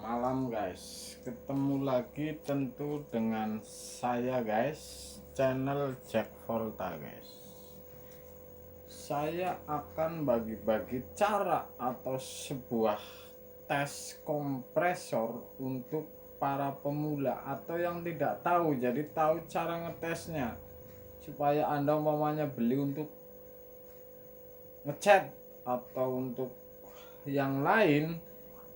Malam guys, ketemu lagi tentu dengan saya guys, channel Jack Volta guys. Saya akan bagi-bagi cara atau sebuah tes kompresor untuk para pemula atau yang tidak tahu, jadi tahu cara ngetesnya supaya Anda umpamanya beli untuk ngecat atau untuk yang lain,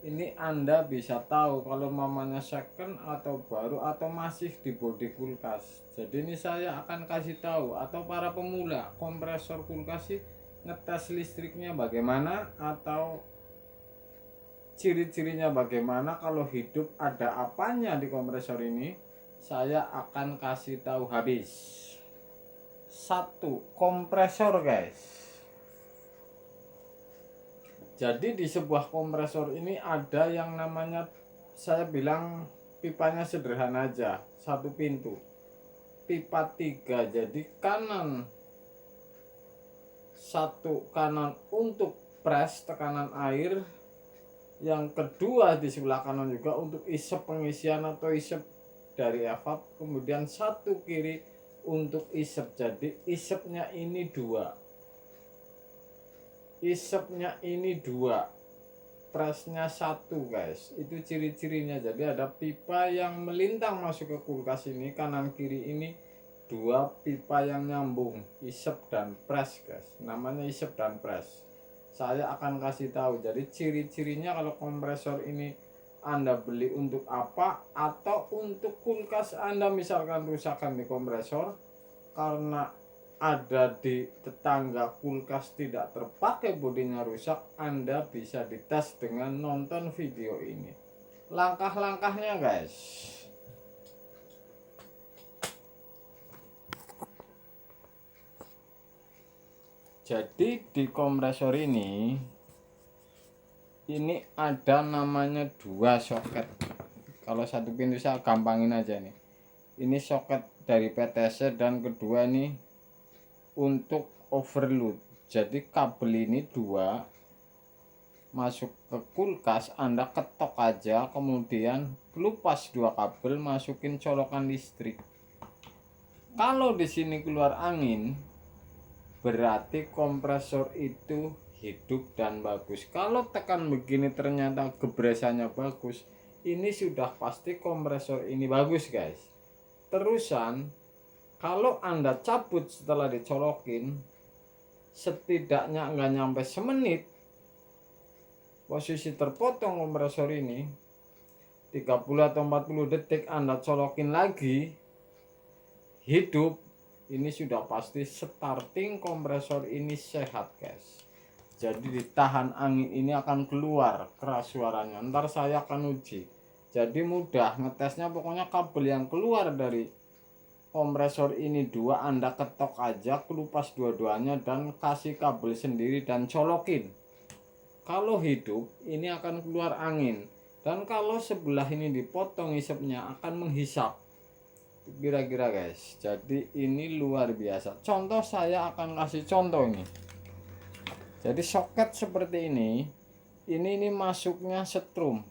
ini Anda bisa tahu kalau mamanya second atau baru atau masih di bodi kulkas. Jadi ini saya akan kasih tahu atau para pemula kompresor kulkas sih ngetes listriknya bagaimana atau ciri-cirinya bagaimana, kalau hidup ada apanya di kompresor ini, saya akan kasih tahu habis. Satu, kompresor guys. Jadi di sebuah kompresor ini ada yang namanya, saya bilang pipanya sederhana aja, satu pintu, pipa 3. Jadi kanan, satu kanan untuk pres tekanan air, yang kedua di sebelah kanan juga untuk isep pengisian atau isep dari evap, kemudian satu kiri untuk isep. Jadi isepnya ini dua, isepnya ini dua, presnya satu guys. Itu ciri-cirinya. Jadi ada pipa yang melintang masuk ke kulkas ini, kanan kiri ini dua pipa yang nyambung, isep dan pres guys, namanya isep dan pres. Saya akan kasih tahu. Jadi ciri-cirinya kalau kompresor ini Anda beli untuk apa, atau untuk kulkas Anda misalkan rusakan di kompresor karena ada di tetangga kulkas tidak terpakai, bodinya rusak, Anda bisa dites dengan nonton video ini. Langkah-langkahnya guys. Jadi di kompresor ini ada namanya dua soket. Kalau satu pintu saya gampangin aja nih. Ini soket dari PTC dan kedua ini untuk overload. Jadi kabel ini dua masuk ke kulkas, Anda ketok aja, kemudian kelupas dua kabel, masukin colokan listrik. Kalau di sini keluar angin, berarti kompresor itu hidup dan bagus. Kalau tekan begini ternyata gebresannya bagus, ini sudah pasti kompresor ini bagus guys. Terusan kalau Anda cabut setelah dicolokin, setidaknya nggak nyampe semenit, posisi terpotong kompresor ini, 30 atau 40 detik Anda colokin lagi, hidup. Ini sudah pasti starting kompresor ini sehat guys. Jadi ditahan angin ini akan keluar keras suaranya. Ntar saya akan uji. Jadi mudah ngetesnya, pokoknya kabel yang keluar dari kompresor ini dua, Anda ketok aja, kelupas dua-duanya dan kasih kabel sendiri dan colokin. Kalau hidup ini akan keluar angin, dan kalau sebelah ini dipotong isepnya akan menghisap kira-kira guys. Jadi ini luar biasa. Contoh, saya akan kasih contoh ini. Jadi soket seperti ini masuknya setrum,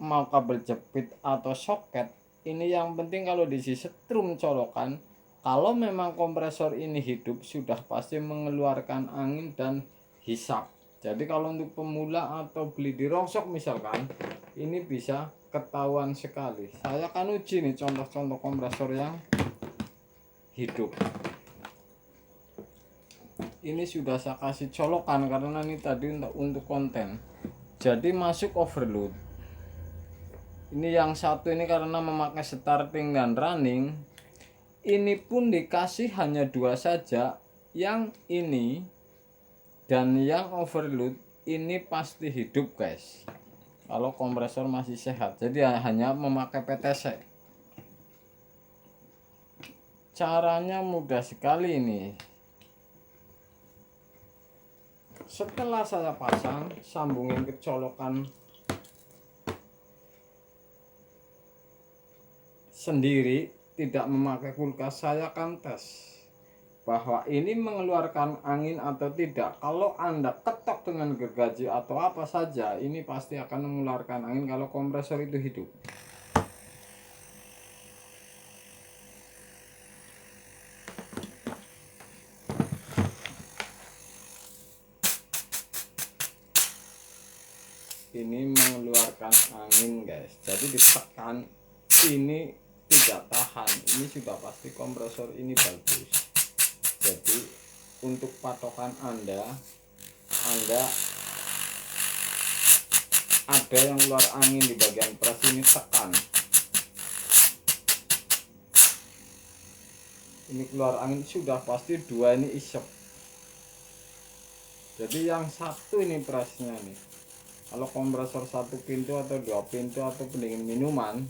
mau kabel jepit atau soket, ini yang penting kalau diisi setrum colokan. Kalau memang kompresor ini hidup, sudah pasti mengeluarkan angin dan hisap. Jadi kalau untuk pemula atau beli di rongsok misalkan, ini bisa ketahuan sekali. Saya akan uji nih contoh-contoh kompresor yang hidup. Ini sudah saya kasih colokan karena ini tadi untuk konten. Jadi masuk overload. Ini yang satu ini karena memakai starting dan running, ini pun dikasih hanya dua saja, yang ini dan yang overload. Ini pasti hidup guys kalau kompresor masih sehat. Jadi hanya memakai PTC. Caranya mudah sekali ini. Setelah saya pasang, sambungin ke colokan sendiri, tidak memakai kulkas, saya akan tes bahwa ini mengeluarkan angin atau tidak. Kalau Anda ketok dengan gergaji atau apa saja, ini pasti akan mengeluarkan angin kalau kompresor itu hidup. Ini mengeluarkan angin guys, jadi ditekan ini tidak tahan, ini sudah pasti kompresor ini bagus. Jadi untuk patokan Anda ada yang keluar angin di bagian pres ini, tekan ini keluar angin sudah pasti dua ini isep. Jadi yang satu ini presnya nih, kalau kompresor satu pintu atau dua pintu atau pendingin minuman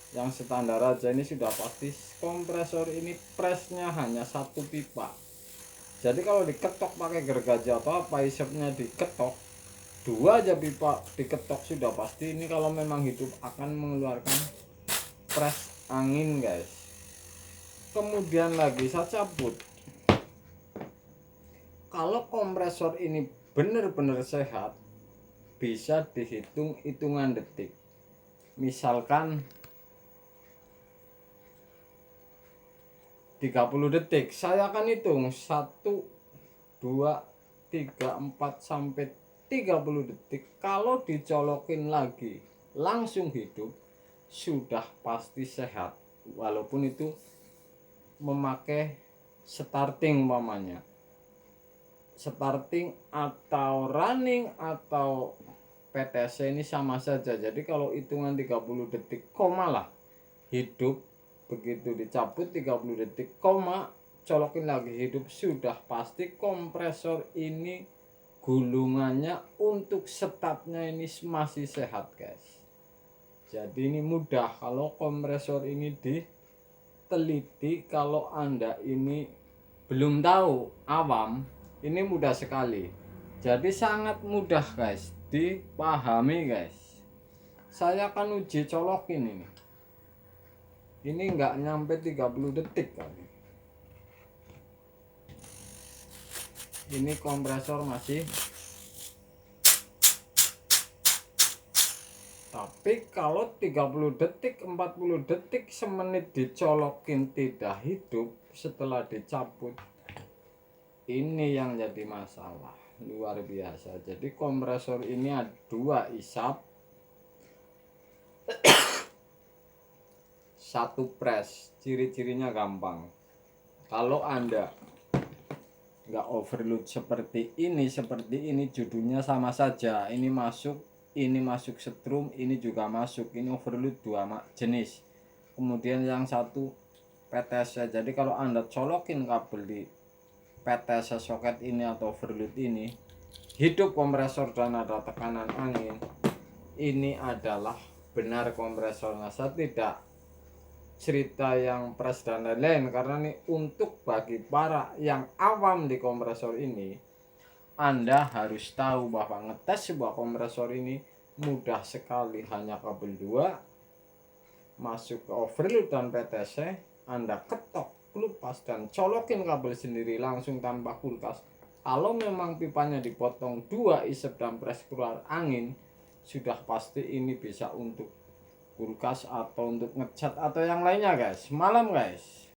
yang standar aja, ini sudah pasti kompresor ini presnya hanya satu pipa. Jadi kalau diketok pakai gergaji atau apa, isepnya diketok dua aja pipa diketok, sudah pasti ini kalau memang hidup akan mengeluarkan pres angin guys. Kemudian lagi saya cabut, kalau kompresor ini benar-benar sehat bisa dihitung hitungan detik. Misalkan 30 detik, saya akan hitung 1 2 3 4 sampai 30 detik. Kalau dicolokin lagi langsung hidup, sudah pasti sehat. Walaupun itu memakai starting umpamanya, starting atau running atau PTC ini sama saja. Jadi kalau hitungan 30 detik koma lah hidup, begitu dicabut 30 detik koma colokin lagi hidup, sudah pasti kompresor ini gulungannya untuk startnya ini masih sehat guys. Jadi ini mudah kalau kompresor ini diteliti. Kalau Anda ini belum tahu, awam, ini mudah sekali. Jadi sangat mudah guys dipahami guys. Saya akan uji colokin ini. Ini enggak nyampe 30 detik kali. Ini kompresor masih, tapi kalau 30 detik 40 detik semenit dicolokin tidak hidup setelah dicabut, ini yang jadi masalah luar biasa. Jadi kompresor ini ada dua isap, satu pres. Ciri-cirinya gampang. Kalau Anda nggak overload seperti ini judulnya sama saja. Ini masuk setrum, ini juga masuk. Ini overload dua jenis. Kemudian yang satu PTS. Jadi kalau Anda colokin kabel di PTS soket ini atau overload ini, hidup kompresor dan ada tekanan angin, ini adalah benar kompresornya. Saya tidak cerita yang pres dan lain-lain, karena ini untuk bagi para yang awam di kompresor ini. Anda harus tahu bahwa ngetes sebuah kompresor ini mudah sekali, hanya kabel 2 masuk ke overload dan PTC, Anda ketok kelupas dan colokin kabel sendiri langsung tanpa kulkas. Kalau memang pipanya dipotong 2 isep dan pres keluar angin, sudah pasti ini bisa untuk kulkas atau untuk ngecat atau yang lainnya guys. Malam guys.